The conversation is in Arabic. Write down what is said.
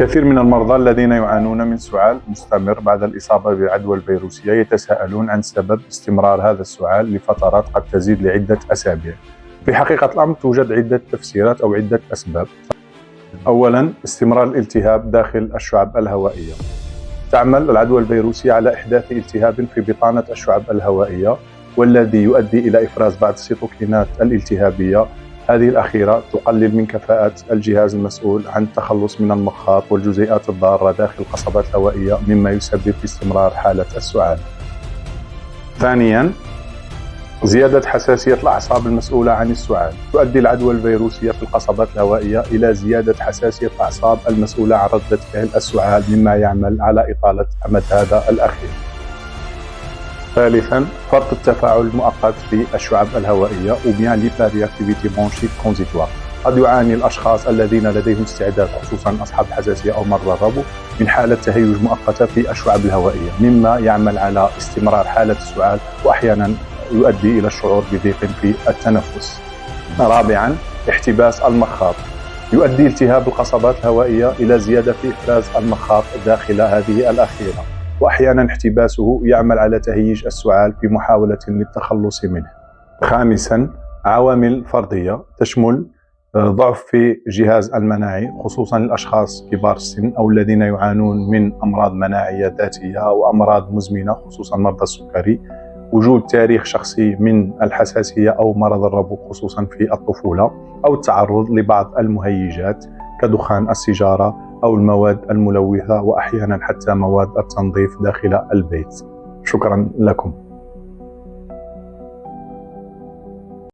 كثير من المرضى الذين يعانون من سعال مستمر بعد الإصابة بالعدوى الفيروسية يتساءلون عن سبب استمرار هذا السعال لفترات قد تزيد لعدة أسابيع. في حقيقة الأمر توجد عدة تفسيرات أو عدة أسباب. أولاً، استمرار الالتهاب داخل الشعب الهوائية. تعمل العدوى الفيروسية على إحداث التهاب في بطانة الشعب الهوائية، والذي يؤدي إلى إفراز بعض السيتوكينات الالتهابية. هذه الأخيرة تقلل من كفاءة الجهاز المسؤول عن التخلص من المخاط والجزيئات الضارة داخل القصبات الهوائية، مما يسبب استمرار حالة السعال. ثانياً، زيادة حساسية الأعصاب المسؤولة عن السعال. تؤدي العدوى الفيروسية في القصبات الهوائية إلى زيادة حساسية الأعصاب المسؤولة عن ردة فعل السعال، مما يعمل على إطالة أمد هذا الأخير. ثالثاً، فرط التفاعل المؤقت في الشعب الهوائية ou bien l'hyperréactivité bronchique transitoire. قد يعاني الأشخاص الذين لديهم استعداد، خصوصاً أصحاب الحساسية أو مرضى الربو، من حالة تهيج مؤقتة في الشعب الهوائية، مما يعمل على استمرار حالة السعال وأحياناً يؤدي إلى الشعور بضيق في التنفس. رابعاً، احتباس المخاط. يؤدي التهاب القصبات الهوائية إلى زيادة في إفراز المخاط داخل هذه الأخيرة، وأحياناً احتباسه يعمل على تهيج السعال في محاولة للتخلص منه. خامساً، عوامل فردية تشمل ضعف في الجهاز المناعي، خصوصاً الأشخاص كبار السن أو الذين يعانون من أمراض مناعية ذاتية أو أمراض مزمنة، خصوصاً مرضى السكري. وجود تاريخ شخصي من الحساسية أو مرض الربو، خصوصاً في الطفولة، أو التعرض لبعض المهيجات كدخان السيجارة أو المواد الملوثة، وأحياناً حتى مواد التنظيف داخل البيت. شكراً لكم.